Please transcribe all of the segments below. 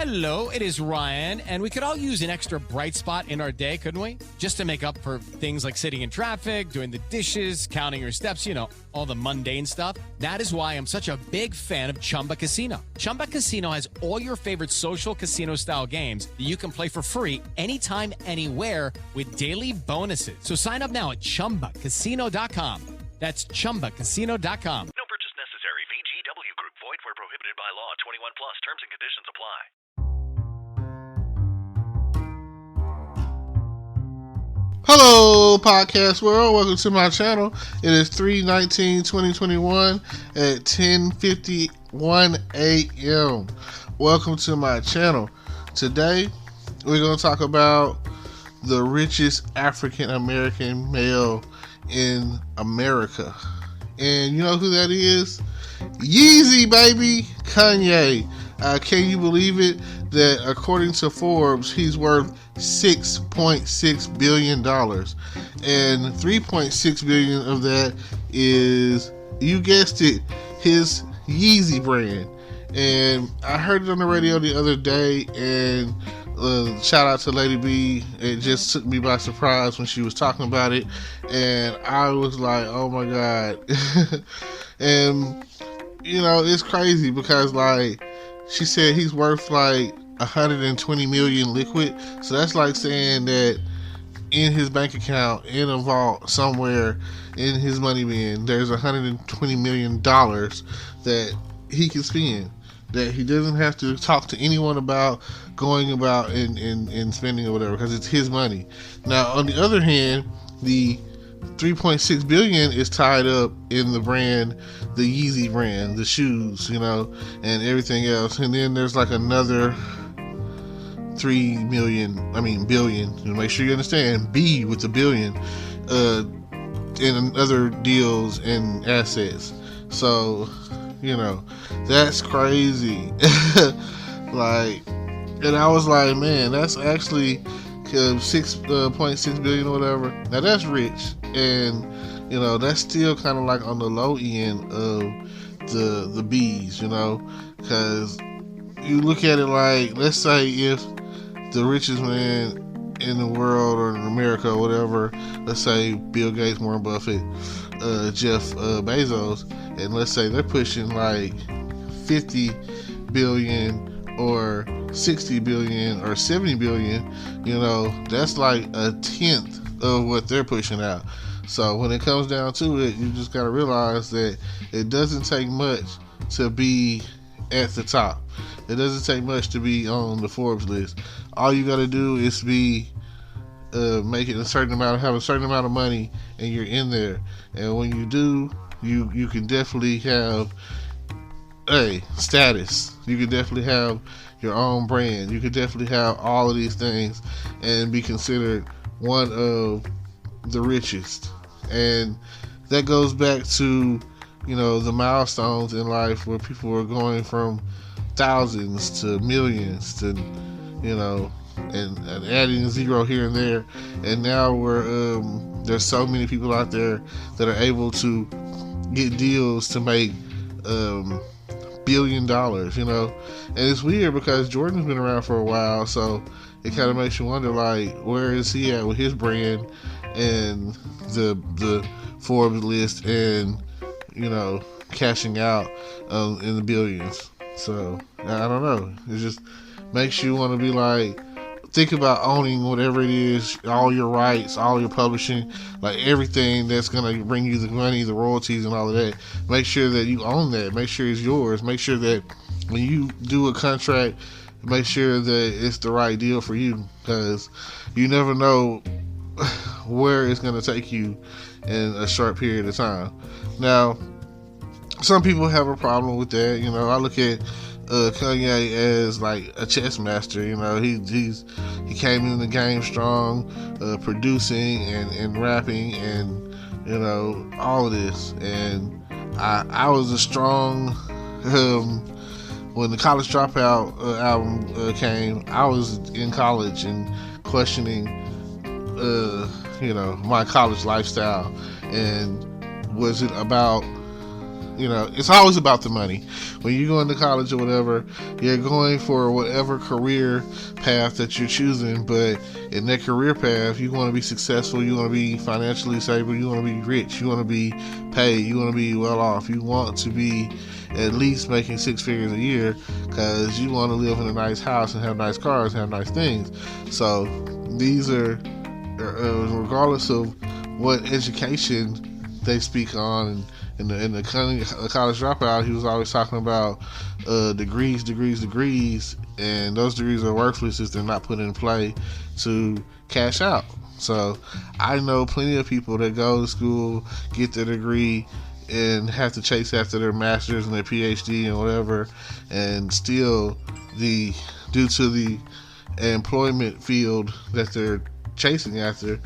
Hello, it is Ryan, and we could all use an extra bright spot in our day, couldn't we? Just to make up for things like sitting in traffic, doing the dishes, counting your steps, all the mundane stuff. That is why I'm such a big fan of Chumba Casino. Chumba Casino has all your favorite social casino-style games that you can play for free anytime, anywhere with daily bonuses. So sign up now at ChumbaCasino.com. That's ChumbaCasino.com. No purchase necessary. VGW Group. Void where prohibited by law. 21 plus. Terms and conditions apply. Hello, podcast world. Welcome to my channel. It is 3/19/2021 at 10:51 a.m. Welcome to my channel. Today, we're going to talk about the richest African American male in America. And you know who that is? Yeezy, baby. Kanye. Can you believe it? That according to Forbes, he's worth $6.6 billion. And $3.6 billion of that is, you guessed it, his Yeezy brand. And I heard it on the radio the other day, and shout out to Lady B. It just took me by surprise when she was talking about it. And I was like, oh my God. And, it's crazy because, she said he's worth $120 million liquid. So that's like saying that in his bank account, in a vault somewhere in his money bin, there's $120 million that he can spend, that he doesn't have to talk to anyone about going about and spending or whatever, because it's his money. Now, on the other hand, the $3.6 billion is tied up in the brand, the Yeezy brand, the shoes, and everything else. And then there's another billion. Make sure you understand, B with the billion, in other deals and assets. So, that's crazy. And I was like, man, that's actually $6.6 billion or whatever. Now that's rich, and that's still kind of on the low end of the B's, because you look at it let's say if the richest man in the world or in America or whatever, let's say Bill Gates, Warren Buffett, Jeff Bezos, and let's say they're pushing 50 billion or 60 billion or 70 billion, that's a tenth of what they're pushing out. So when it comes down to it, you just got to realize that it doesn't take much to be at the top. It doesn't take much to be on the Forbes list. All you got to do is be making have a certain amount of money, and you're in there. And when you do, you can definitely have status. You can definitely have your own brand. You could definitely have all of these things and be considered one of the richest. And that goes back to, the milestones in life where people are going from thousands to millions to, and adding a zero here and there. And now there's so many people out there that are able to get deals to make $1 billion, and it's weird because Jordan's been around for a while, so it kind of makes you wonder, where is he at with his brand and the Forbes list, and cashing out in the billions. So I don't know. It just makes you want to be think about owning whatever it is, all your rights, all your publishing, everything that's going to bring you the money, the royalties and all of that. Make sure that you own that. Make sure it's yours. Make sure that when you do a contract, make sure that it's the right deal for you, because you never know where it's going to take you in a short period of time. Now, some people have a problem with that. I look at Kanye as a chess master. He came in the game strong, producing and rapping and all of this. And I was a strong when the College Dropout album came. I was in college and questioning my college lifestyle, and was it about it's always about the money. When you go into college or whatever, you're going for whatever career path that you're choosing, but in that career path, you want to be successful, you want to be financially stable, you want to be rich, you want to be paid, you want to be well off, you want to be at least making 6 figures a year, because you want to live in a nice house and have nice cars and have nice things. So these are, regardless of what education they speak on, and the college dropout, he was always talking about degrees, and those degrees are worthless if they're not put in play to cash out. So I know plenty of people that go to school, get their degree, and have to chase after their master's and their PhD and whatever, and still, due to the employment field that they're chasing after,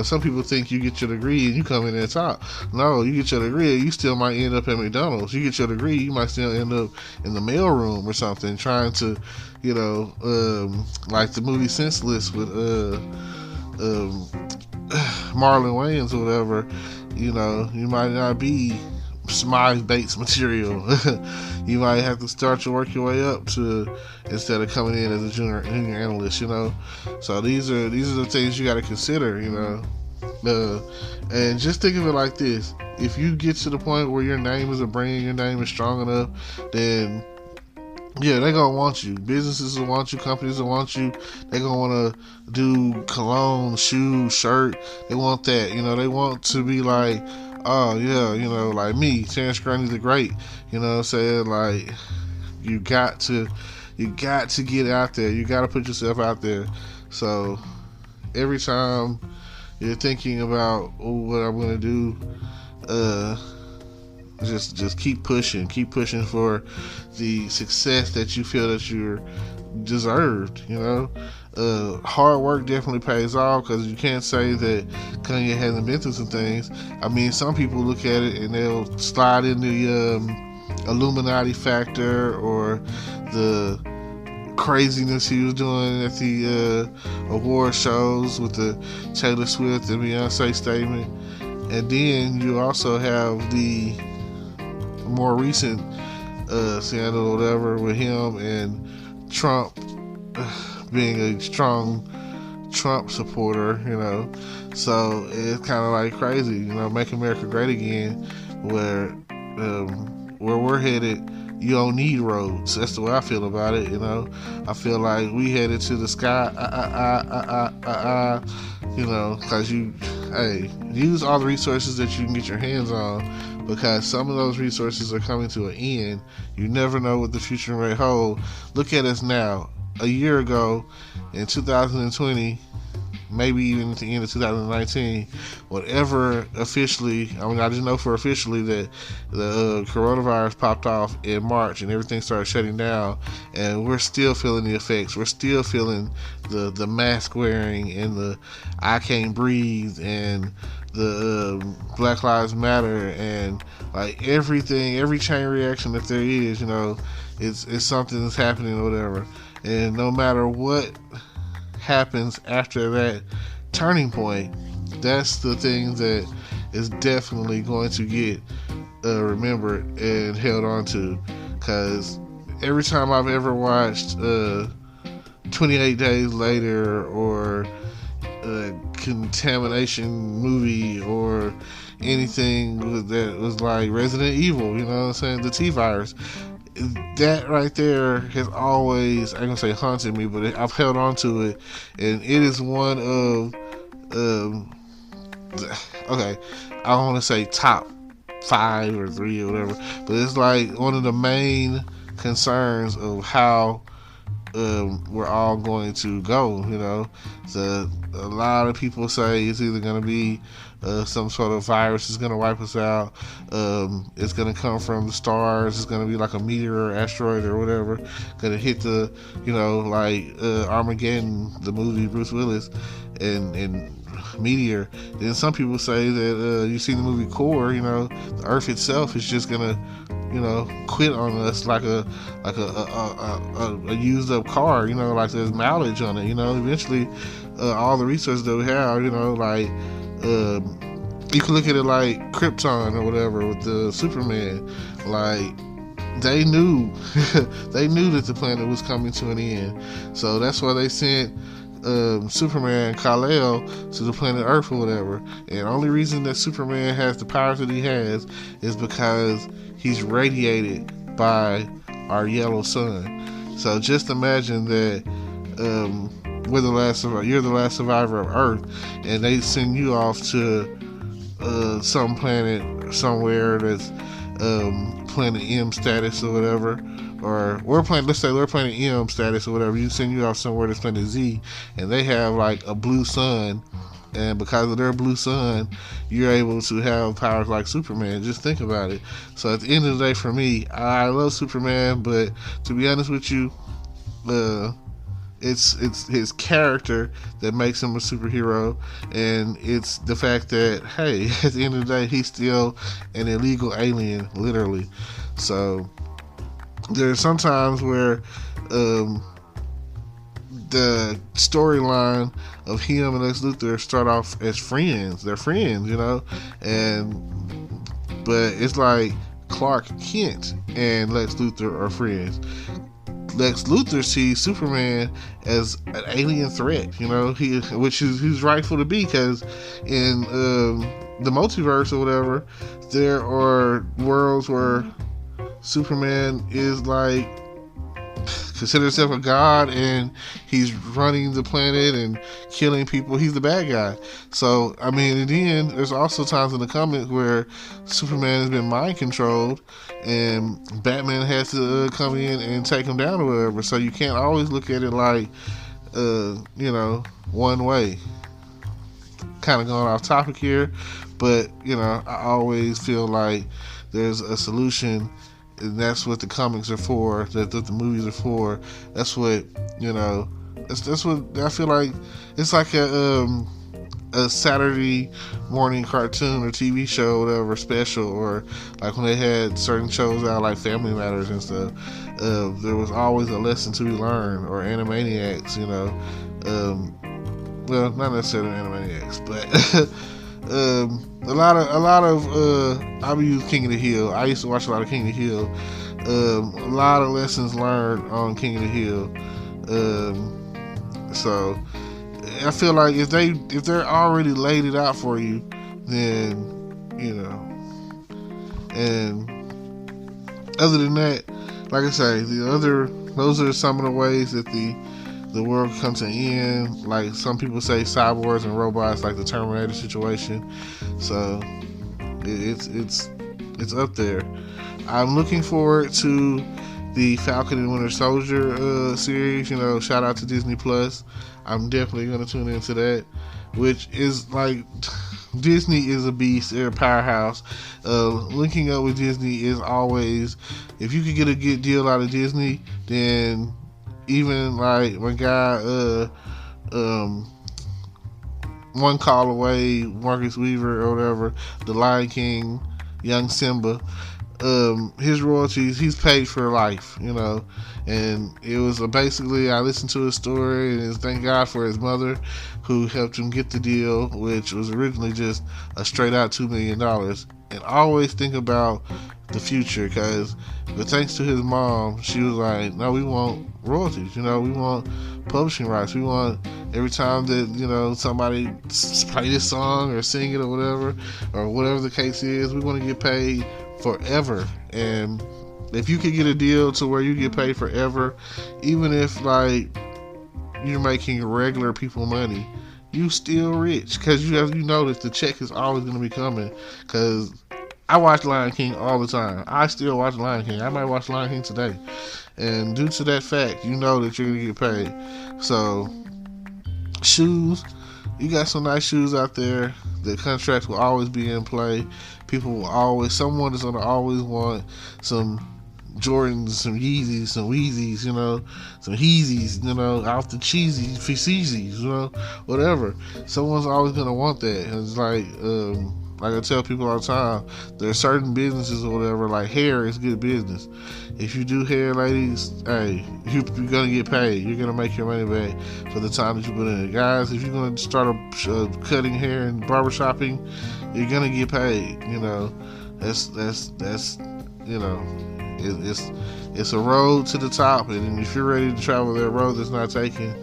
some people think you get your degree and you come in at top. No, you get your degree, you still might end up at McDonald's. You get your degree, you might still end up in the mailroom or something, trying to, like the movie Senseless with Marlon Wayans or whatever. You might not be Smythe Bates material. You might have to start to work your way up to, instead of coming in as a junior analyst. So these are the things you got to consider. And just think of it like this: if you get to the point where your name is a brand, your name is strong enough, then yeah, they're gonna want you. Businesses will want you. Companies will want you. They're gonna want to do cologne, shoes, shirt. They want that. They want to be like, oh yeah, like me, Terrence Grundy the Great. You know what I'm saying? Like, you got to get out there. You got to put yourself out there. So every time you're thinking about what I'm gonna do, just keep pushing for the success that you feel that you're deserved. Hard work definitely pays off, because you can't say that Kanye hasn't been through some things. I mean, some people look at it and they'll slide in the Illuminati factor or the craziness he was doing at the award shows with the Taylor Swift and Beyonce statement. And then you also have the more recent scandal or whatever with him and Trump being a strong Trump supporter, so it's kind of like crazy, make America great again, where we're headed. You don't need roads. That's the way I feel about it. I feel like we headed to the sky. Because use all the resources that you can get your hands on, because some of those resources are coming to an end. You never know what the future may hold. Look at us now. A year ago, in 2020, maybe even at the end of 2019, whatever officially, I just know for officially that the coronavirus popped off in March and everything started shutting down, and we're still feeling the effects. We're still feeling the mask wearing and the I can't breathe and the Black Lives Matter, and like everything, every chain reaction that there is, it's something that's happening or whatever. And no matter what happens after that turning point, that's the thing that is definitely going to get remembered and held on to. Because every time I've ever watched 28 Days Later or a contamination movie or anything that was like Resident Evil, the T virus, that right there has always, I'm gonna say haunted me, but I've held on to it, and it is one of okay, I don't want to say top 5 or 3 or whatever, but it's like one of the main concerns of how we're all going to go. A lot of people say it's either going to be some sort of virus is going to wipe us out. It's going to come from the stars. It's going to be like a meteor or asteroid or whatever, going to hit the, like Armageddon, the movie, Bruce Willis, and meteor. Then some people say that you see the movie Core, the Earth itself is just going to quit on us like a used up car, like there's mileage on it, eventually all the resources that we have, you can look at it like Krypton or whatever with the Superman. Like, they knew they knew that the planet was coming to an end, so that's why they sent Superman Kal-El to the planet Earth or whatever. And the only reason that Superman has the powers that he has is because he's radiated by our yellow sun. So just imagine that you're the last survivor of Earth, and they send you off to some planet somewhere that's planet M status or whatever, or let's say we're planet M status or whatever. You send you off somewhere that's planet Z, and they have like a blue sun, and because of their blue sun, you're able to have powers like Superman. Just think about it. So at the end of the day, for me, I love Superman, but to be honest with you, it's his character that makes him a superhero, and it's the fact that, hey, at the end of the day, he's still an illegal alien, literally. So there's sometimes where the storyline of him and Lex Luthor start off as friends. They're friends, but it's like Clark Kent and Lex Luthor are friends. Lex Luthor sees Superman as an alien threat, which is he's rightful to be, because in the multiverse or whatever, there are worlds where Superman is like consider himself a god, and he's running the planet and killing people. He's the bad guy. So, I mean, in the end, there's also times in the comics where Superman has been mind controlled, and Batman has to come in and take him down or whatever. So you can't always look at it like, one way. Kind of going off topic here, but, I always feel like there's a solution. And that's what the comics are for. That's what the movies are for. That's what That's what I feel like. It's like a Saturday morning cartoon or TV show, or whatever, special, or like when they had certain shows out like Family Matters and stuff. There was always a lesson to be learned, or Animaniacs. Well, not necessarily Animaniacs, but. A lot of I use King of the Hill. I used to watch a lot of King of the Hill. A lot of lessons learned on King of the Hill. So I feel like if they're already laid it out for you, then and other than that, like I say, those are some of the ways that the world comes to an end. Like some people say, cyborgs and robots, like the Terminator situation. So it's up there. I'm looking forward to the Falcon and Winter Soldier series. Shout out to Disney Plus. I'm definitely going to tune into that, which is like, Disney is a beast. They're a powerhouse. Linking up with Disney is always, if you could get a good deal out of Disney, then even like my guy, One Call Away, Marcus Weaver or whatever, The Lion King, Young Simba, his royalties, he's paid for life, and it was basically, I listened to his story, and thank God for his mother who helped him get the deal, which was originally just a straight out $2 million. And always think about the future, but thanks to his mom, she was like, no, we want royalties, we want publishing rights, we want every time that somebody play this song or sing it or whatever the case is, we want to get paid forever. And if you can get a deal to where you get paid forever, even if like you're making regular people money, you still rich, because you know that the check is always going to be coming. Because I watch Lion King all the time. I still watch Lion King. I might watch Lion King today. And due to that fact, you know that you're going to get paid. So, shoes. You got some nice shoes out there. The contracts will always be in play. Someone is going to always want some Jordans, some Yeezys, some Weezys, some Heezys, off the cheesy, Feezys, whatever. Someone's always going to want that. And it's like, like I tell people all the time, there are certain businesses or whatever, like hair is good business. If you do hair, ladies, hey, you're going to get paid. You're going to make your money back for the time that you put in it. Guys, if you're going to start cutting hair and barbershopping, you're going to get paid. You know, that's you know, it's a road to the top. And if you're ready to travel that road that's not taken,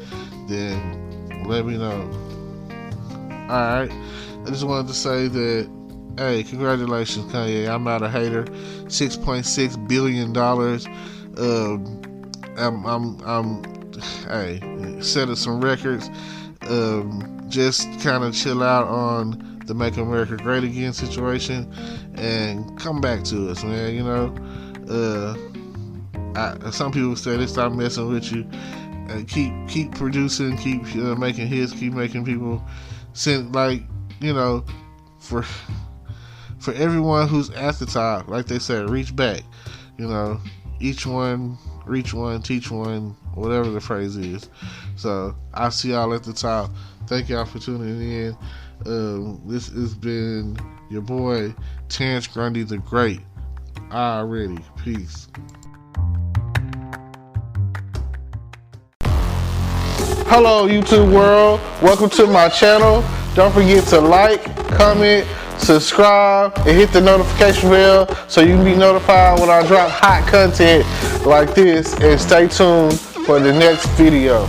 then let me know. Alright, I just wanted to say that, hey, congratulations, Kanye. I'm not a hater. $6.6 billion. Hey, setting some records. Just kind of chill out on the Make America Great Again situation and come back to us, man. You know, some people say they stop messing with you. Keep producing, keep making hits, keep making people send, like, you know, for everyone who's at the top, like they said, reach back. You know, each one, reach one, teach one, whatever the phrase is. So I'll see y'all at the top. Thank y'all for tuning in. This has been your boy Terrence Grundy the Great. Already. Peace. Hello, YouTube world. Welcome to my channel. Don't forget to like, comment, subscribe, and hit the notification bell so you can be notified when I drop hot content like this. And stay tuned for the next video.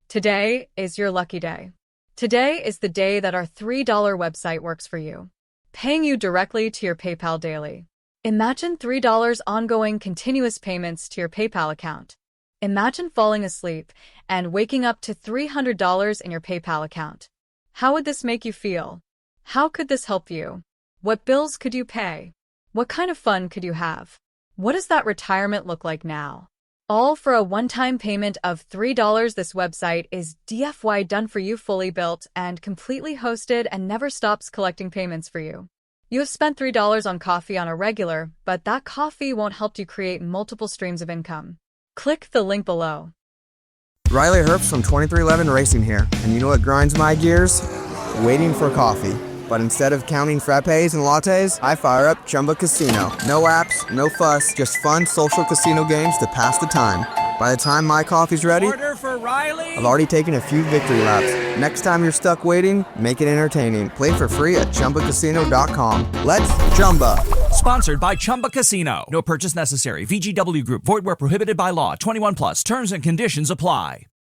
Today is your lucky day. Today is the day that our $3 website works for you, paying you directly to your PayPal daily. Imagine $3 ongoing continuous payments to your PayPal account. Imagine falling asleep and waking up to $300 in your PayPal account. How would this make you feel? How could this help you? What bills could you pay? What kind of fun could you have? What does that retirement look like now? All for a one-time payment of $3. This website is DFY done for you, fully built and completely hosted, and never stops collecting payments for you. You have spent $3 on coffee on a regular, but that coffee won't help you create multiple streams of income. Click the link below. Riley Herbst from 2311 Racing here, and you know what grinds my gears? Waiting for coffee. But instead of counting frappes and lattes, I fire up Chumba Casino. No apps, no fuss, just fun social casino games to pass the time. By the time my coffee's ready, order for Riley. I've already taken a few victory laps. Next time you're stuck waiting, make it entertaining. Play for free at ChumbaCasino.com. Let's Chumba. Sponsored by Chumba Casino. No purchase necessary. VGW Group. Void where prohibited by law. 21 plus. Terms and conditions apply.